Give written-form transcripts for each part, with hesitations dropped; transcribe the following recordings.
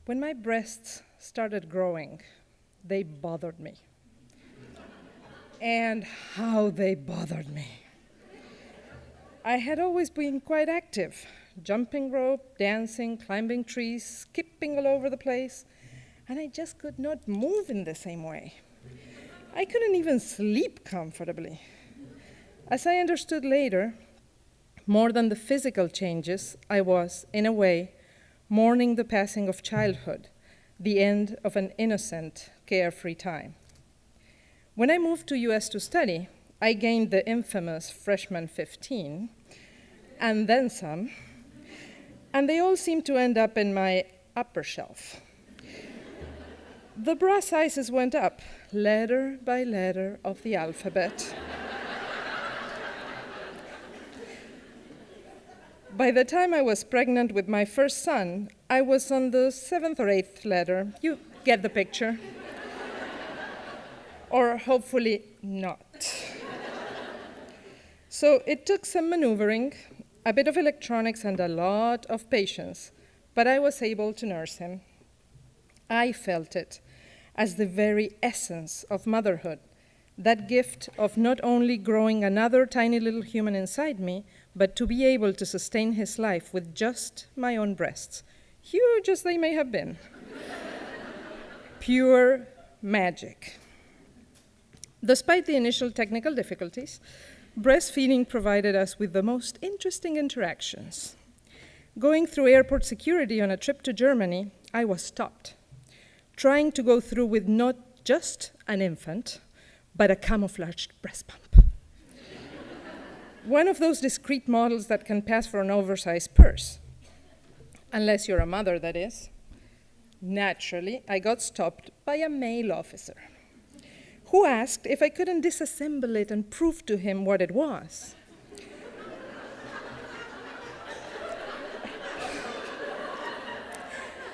When my breasts started growing, they bothered me. And how they bothered me. I had always been quite active, jumping rope, dancing, climbing trees, skipping all over the place, and I just could not move in the same way. I couldn't even sleep comfortably. As I understood later, more than the physical changes, I was, in a way, mourning the passing of childhood, the end of an innocent, carefree time. When I moved to US to study, I gained the infamous freshman 15, and then some, and they all seemed to end up in my upper shelf. The bra sizes went up, letter by letter of the alphabet. By the time I was pregnant with my first son, I was on the 7th or 8th letter. You get the picture. Or hopefully not. So it took some maneuvering, a bit of electronics, and a lot of patience, but I was able to nurse him. I felt it as the very essence of motherhood, that gift of not only growing another tiny little human inside me, but to be able to sustain his life with just my own breasts, huge as they may have been. Pure magic. Despite the initial technical difficulties, breastfeeding provided us with the most interesting interactions. Going through airport security on a trip to Germany, I was stopped, trying to go through with not just an infant, but a camouflaged breast pump. One of those discreet models that can pass for an oversized purse. Unless you're a mother, that is. Naturally, I got stopped by a male officer who asked if I couldn't disassemble it and prove to him what it was.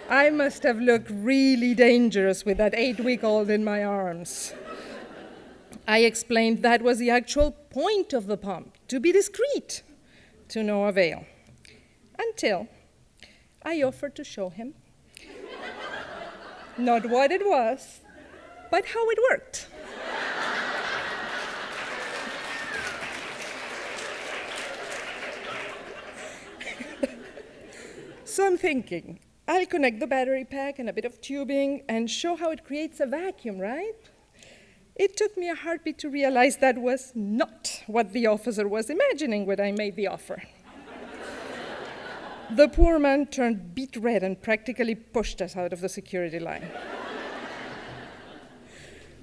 I must have looked really dangerous with that 8-week-old in my arms. I explained that was the actual point of the pump, to be discreet, to no avail, until I offered to show him not what it was, but how it worked. So I'm thinking, I'll connect the battery pack and a bit of tubing and show how it creates a vacuum, right? It took me a heartbeat to realize that was not what the officer was imagining when I made the offer. The poor man turned beet red and practically pushed us out of the security line.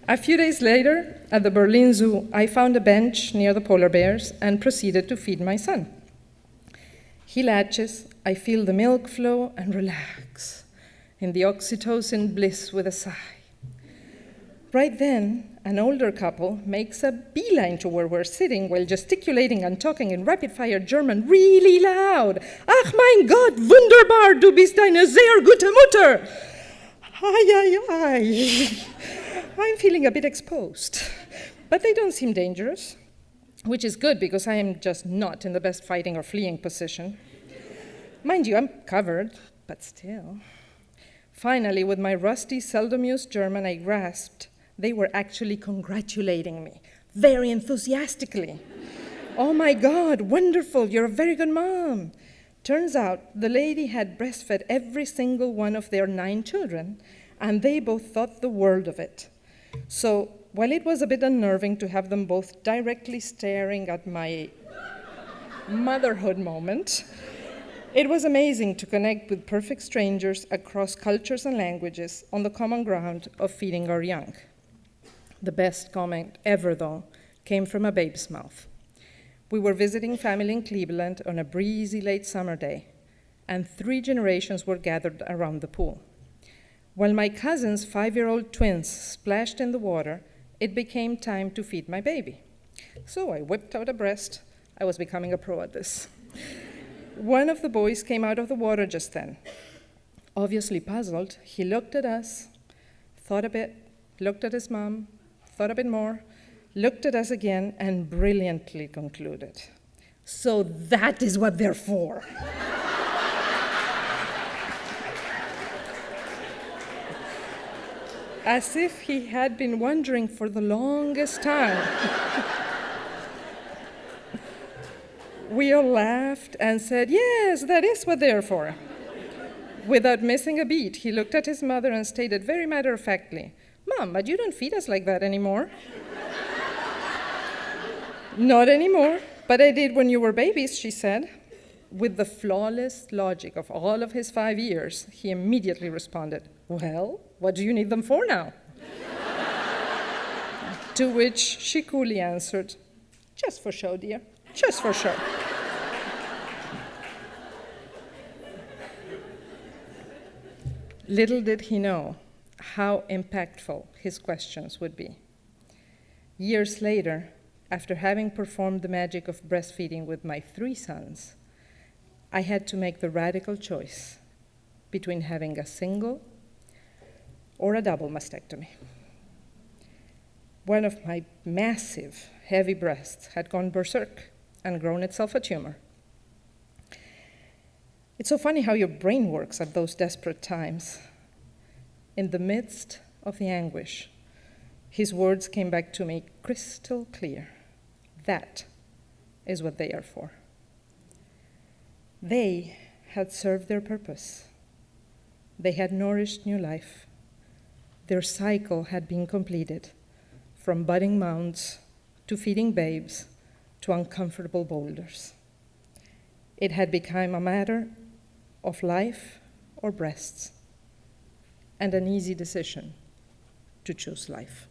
A few days later, at the Berlin Zoo, I found a bench near the polar bears and proceeded to feed my son. He latches, I feel the milk flow and relax in the oxytocin bliss with a sigh. Right then, an older couple makes a beeline to where we're sitting while gesticulating and talking in rapid-fire German really loud. Ach mein Gott, wunderbar, du bist eine sehr gute Mutter. Ay, ay, ay. I'm feeling a bit exposed, but they don't seem dangerous, which is good because I am just not in the best fighting or fleeing position. Mind you, I'm covered, but still. Finally, with my rusty, seldom-used German, I grasped they were actually congratulating me, very enthusiastically. Oh my God, wonderful, you're a very good mom. Turns out the lady had breastfed every single one of their 9 children, and they both thought the world of it. So while it was a bit unnerving to have them both directly staring at my motherhood moment, it was amazing to connect with perfect strangers across cultures and languages on the common ground of feeding our young. The best comment ever, though, came from a baby's mouth. We were visiting family in Cleveland on a breezy late summer day, and 3 generations were gathered around the pool. While my cousin's 5-year-old twins splashed in the water, it became time to feed my baby. So I whipped out a breast. I was becoming a pro at this. One of the boys came out of the water just then. Obviously puzzled, he looked at us, thought a bit, looked at his mom, thought a bit more, looked at us again, and brilliantly concluded, "So that is what they're for." as if he had been wondering for the longest time. We all laughed and said, "Yes, that is what they're for." Without missing a beat, he looked at his mother and stated very matter-of-factly, "Mom, but you don't feed us like that anymore." "Not anymore, but I did when you were babies," she said. With the flawless logic of all of his 5 years, he immediately responded, "Well, what do you need them for now?" To which she coolly answered, "Just for show, dear, just for show." Little did he know how impactful his questions would be. Years later, after having performed the magic of breastfeeding with my 3 sons, I had to make the radical choice between having a single or a double mastectomy. One of my massive, heavy breasts had gone berserk and grown itself a tumor. It's so funny how your brain works at those desperate times. In the midst of the anguish, his words came back to me crystal clear. That is what they are for. They had served their purpose. They had nourished new life. Their cycle had been completed, from budding mounds to feeding babes to uncomfortable boulders. It had become a matter of life or breasts, and an easy decision to choose life.